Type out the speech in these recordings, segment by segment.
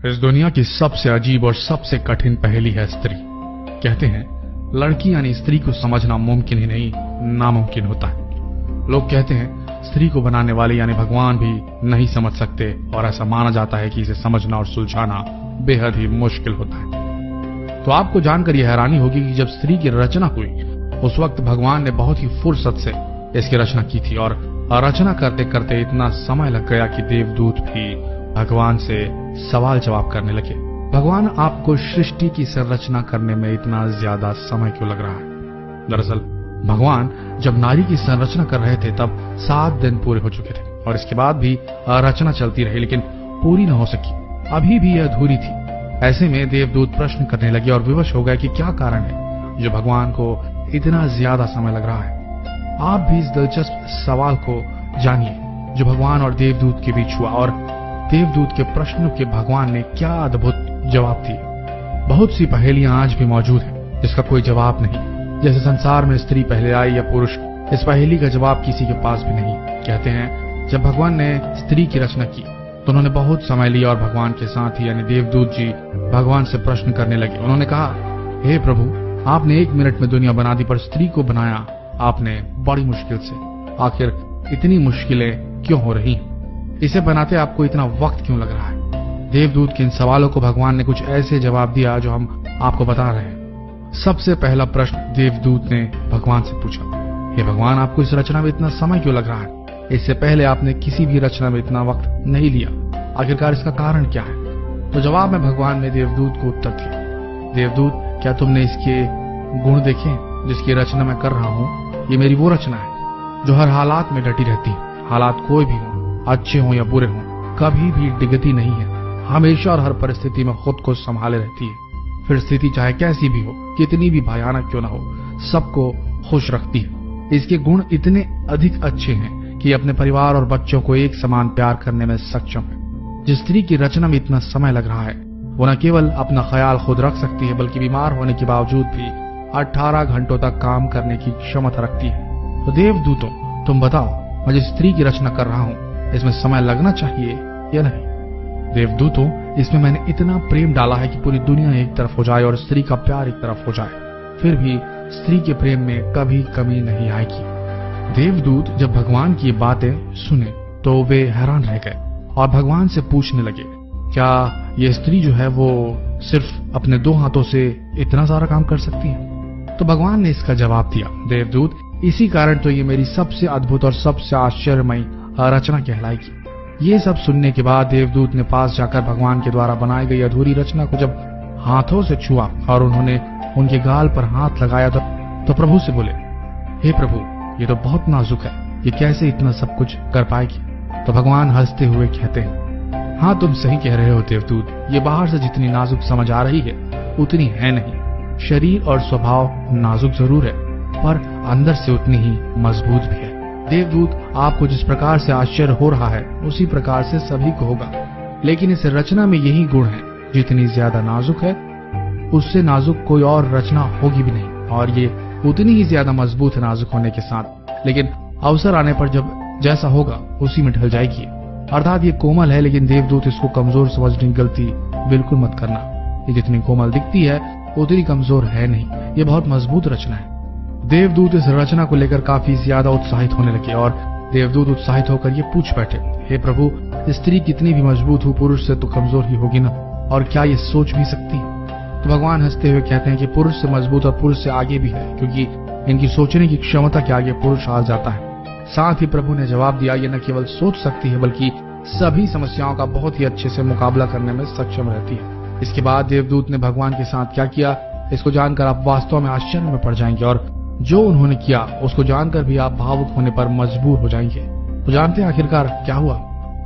इस दुनिया की सबसे अजीब और सबसे कठिन पहेली है स्त्री। कहते हैं लड़की यानी स्त्री को समझना मुमकिन ही नहीं नामुमकिन होता है। लोग कहते हैं स्त्री को बनाने वाले यानी भगवान भी नहीं समझ सकते और ऐसा माना जाता है कि इसे समझना और सुलझाना बेहद ही मुश्किल होता है। तो आपको जानकर यह हैरानी होगी कि जब स्त्री की रचना हुई उस वक्त भगवान ने बहुत ही फुर्सत से इसकी रचना की थी और रचना करते करते इतना समय लग गया कि देवदूत भी भगवान से सवाल जवाब करने लगे। भगवान, आपको सृष्टि की संरचना करने में इतना ज्यादा समय क्यों लग रहा है? दरअसल भगवान जब नारी की संरचना कर रहे थे तब 7 दिन पूरे हो चुके थे और इसके बाद भी रचना चलती रही लेकिन पूरी न हो सकी, अभी भी यह अधूरी थी। ऐसे में देवदूत प्रश्न करने लगे और विवश हो गए कि क्या कारण है जो भगवान को इतना ज्यादा समय लग रहा है। आप भी इस दिलचस्प सवाल को जानिए जो भगवान और देवदूत के बीच हुआ और देवदूत के प्रश्नों के भगवान ने क्या अद्भुत जवाब दिए। बहुत सी पहेलियां आज भी मौजूद हैं जिसका कोई जवाब नहीं। जैसे संसार में स्त्री पहले आई या पुरुष, इस पहेली का जवाब किसी के पास भी नहीं। कहते हैं जब भगवान ने स्त्री की रचना की तो उन्होंने बहुत समय लिया और भगवान के साथ ही यानी देवदूत जी भगवान से प्रश्न करने लगे। उन्होंने कहा, हे प्रभु, आपने 1 मिनट में दुनिया बना दी पर स्त्री को बनाया आपने बड़ी मुश्किल से। आखिर इतनी मुश्किलें क्यों हो रही हैं? इसे बनाते आपको इतना वक्त क्यों लग रहा है? देवदूत के इन सवालों को भगवान ने कुछ ऐसे जवाब दिया जो हम आपको बता रहे हैं। सबसे पहला प्रश्न देवदूत ने भगवान से पूछा, हे भगवान, आपको इस रचना में इतना समय क्यों लग रहा है? इससे पहले आपने किसी भी रचना में इतना वक्त नहीं लिया। आखिरकार इसका कारण क्या है? तो जवाब में भगवान ने देवदूत को उत्तर दिया, देवदूत, क्या तुमने इसके गुण देखे जिसकी रचना मैं कर रहा हूँ? ये मेरी वो रचना है जो हर हालात में डटी रहती है। हालात कोई भी हो, अच्छे हो या बुरे हो, कभी भी डिगती नहीं है। हमेशा और हर परिस्थिति में खुद को संभाले रहती है। फिर स्थिति चाहे कैसी भी हो, कितनी भी भयानक क्यों न हो, सबको खुश रखती है। इसके गुण इतने अधिक अच्छे हैं कि अपने परिवार और बच्चों को एक समान प्यार करने में सक्षम है। जिस स्त्री की रचना में इतना समय लग रहा है वो न केवल अपना ख्याल खुद रख सकती है बल्कि बीमार होने के बावजूद भी 18 घंटों तक काम करने की क्षमता रखती है। तो देवदूतों, तुम बताओ, मैं जिस स्त्री की रचना कर रहा हूँ इसमें समय लगना चाहिए या नहीं? देवदूतों, इसमें मैंने इतना प्रेम डाला है कि पूरी दुनिया एक तरफ हो जाए और स्त्री का प्यार एक तरफ हो जाए, फिर भी स्त्री के प्रेम में कभी कमी नहीं आएगी। देवदूत जब भगवान की बातें सुने तो वे हैरान रह गए और भगवान से पूछने लगे, क्या ये स्त्री जो है वो सिर्फ अपने 2 हाथों से इतना सारा काम कर सकती है? तो भगवान ने इसका जवाब दिया, देवदूत, इसी कारण तो ये मेरी सबसे अद्भुत और सबसे आश्चर्यमयी रचना कहलाएगी। ये सब सुनने के बाद देवदूत ने पास जाकर भगवान के द्वारा बनाई गई अधूरी रचना को जब हाथों से छुआ और उन्होंने उनके गाल पर हाथ लगाया तो प्रभु से बोले, हे प्रभु, ये तो बहुत नाजुक है, ये कैसे इतना सब कुछ कर पाएगी? तो भगवान हंसते हुए कहते हैं, हाँ, तुम सही कह रहे हो देवदूत, ये बाहर से जितनी नाजुक समझ आ रही है उतनी है नहीं। शरीर और स्वभाव नाजुक जरूर है पर अंदर से उतनी ही मजबूत भी है। देवदूत, आपको जिस प्रकार से आश्चर्य हो रहा है उसी प्रकार से सभी को होगा, लेकिन इस रचना में यही गुण है, जितनी ज्यादा नाजुक है उससे नाजुक कोई और रचना होगी भी नहीं और ये उतनी ही ज्यादा मजबूत है नाजुक होने के साथ, लेकिन अवसर आने पर जब जैसा होगा उसी में ढल जाएगी। अर्थात ये कोमल है, लेकिन देवदूत इसको कमजोर समझने की गलती बिल्कुल मत करना। ये जितनी कोमल दिखती है उतनी कमजोर है नहीं, ये बहुत मजबूत रचना है। देवदूत इस रचना को लेकर काफी ज्यादा उत्साहित होने लगे और देवदूत उत्साहित होकर ये पूछ बैठे, हे प्रभु, स्त्री कितनी भी मजबूत हो पुरुष से तो कमजोर ही होगी ना, और क्या ये सोच भी सकती है? तो भगवान हंसते हुए कहते हैं कि पुरुष से मजबूत और पुरुष से आगे भी है, क्योंकि इनकी सोचने की क्षमता के आगे पुरुष हार जाता है। साथ ही प्रभु ने जवाब दिया, ये न केवल सोच सकती है बल्कि सभी समस्याओं का बहुत ही अच्छे से मुकाबला करने में सक्षम रहती है। इसके बाद देवदूत ने भगवान के साथ क्या किया, इसको जानकर आप वास्तव में आश्चर्य में पड़ जाएंगे और जो उन्होंने किया उसको जानकर भी आप भावुक होने पर मजबूर हो जाएंगे। तो जानते हैं आखिरकार क्या हुआ?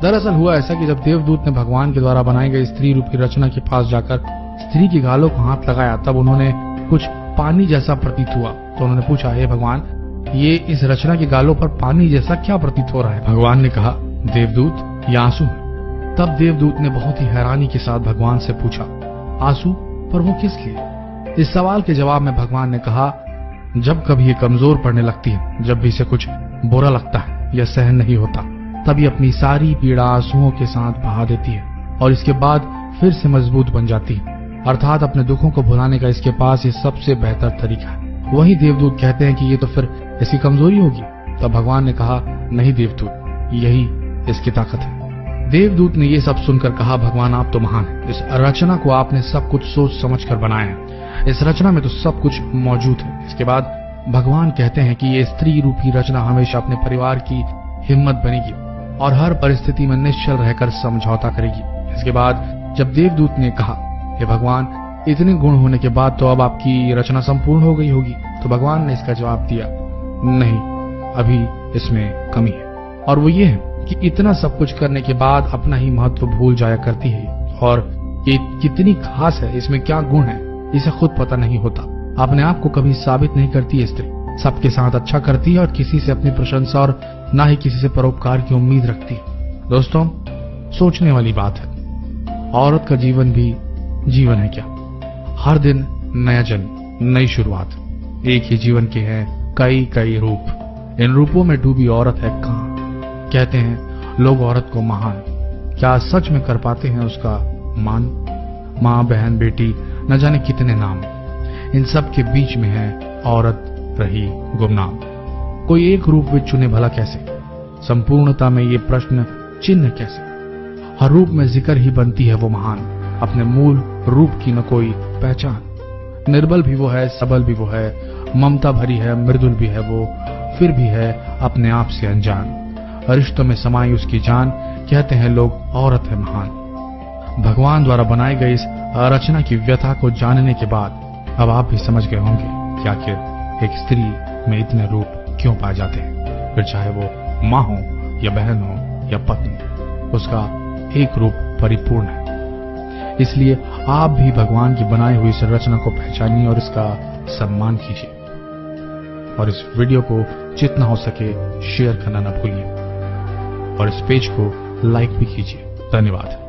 दरअसल हुआ ऐसा कि जब देवदूत ने भगवान के द्वारा बनाई गई स्त्री रूपी रचना के पास जाकर स्त्री के गालों को हाथ लगाया तब उन्होंने कुछ पानी जैसा प्रतीत हुआ। तो उन्होंने पूछा, हे भगवान, ये इस रचना के गालों पर पानी जैसा क्या प्रतीत हो रहा है? भगवान ने कहा, देवदूत, ये आंसू। तब देवदूत ने बहुत ही हैरानी के साथ भगवान से पूछा, आंसू? पर वो किस लिए? इस सवाल के जवाब में भगवान ने कहा, जब कभी ये कमजोर पड़ने लगती है, जब भी इसे कुछ बुरा लगता है या सहन नहीं होता, तभी अपनी सारी पीड़ा आंसुओं के साथ बहा देती है और इसके बाद फिर से मजबूत बन जाती है, अर्थात अपने दुखों को भुलाने का इसके पास ये सबसे बेहतर तरीका है। वही देवदूत कहते हैं कि ये तो फिर इसकी कमजोरी होगी। तब भगवान ने कहा, नहीं देवदूत, यही इसकी ताकत है। देवदूत ने ये सब सुनकर कहा, भगवान आप तो महान हैं। इस रचना को आपने सब कुछ सोच समझ कर बनाया है। इस रचना में तो सब कुछ मौजूद है। इसके बाद भगवान कहते हैं कि ये स्त्री रूपी रचना हमेशा अपने परिवार की हिम्मत बनेगी और हर परिस्थिति में निश्चल रहकर समझौता करेगी। इसके बाद जब देवदूत ने कहा, हे भगवान, इतने गुण होने के बाद तो अब आपकी रचना संपूर्ण हो गई होगी। तो भगवान ने इसका जवाब दिया, नहीं, अभी इसमें कमी है, और वो ये है कि इतना सब कुछ करने के बाद अपना ही महत्व भूल जाया करती है, और ये कितनी खास है, इसमें क्या गुण है, इसे खुद पता नहीं होता। अपने आप को कभी साबित नहीं करती है स्त्री, सबके साथ अच्छा करती है और किसी से अपनी प्रशंसा और ना ही किसी से परोपकार की उम्मीद रखती है। दोस्तों, सोचने वाली बात है, औरत का जीवन भी जीवन है क्या? हर दिन नया जन्म, नई शुरुआत। एक ही जीवन के हैं कई कई रूप। इन रूपों में डूबी औरत है कहां? कहते हैं लोग औरत को महान, क्या सच में कर पाते हैं उसका मान? माँ, बहन, बेटी, न जाने कितने नाम, इन सब के बीच में है औरत रही गुमनाम। कोई एक रूप में चुने भला कैसे? संपूर्णता में ये प्रश्न चिन्ह कैसे? हर रूप में जिक्र ही बनती है वो महान, अपने मूल रूप की न कोई पहचान। निर्बल भी वो है, सबल भी वो है, ममता भरी है, मृदुल भी है वो, फिर भी है अपने आप से अनजान। रिश्तों में समाई उसकी जान, कहते हैं लोग औरत है महान। भगवान द्वारा बनाई गई इस रचना की व्यथा को जानने के बाद अब आप भी समझ गए होंगे कि आखिर एक स्त्री में इतने रूप क्यों पाए जाते हैं। फिर चाहे वो माँ हो या बहन हो या पत्नी, उसका एक रूप परिपूर्ण है। इसलिए आप भी भगवान की बनाई हुई इस रचना को पहचानिए और इसका सम्मान कीजिए, और इस वीडियो को जितना हो सके शेयर करना न भूलिए, और इस पेज को लाइक भी कीजिए। धन्यवाद।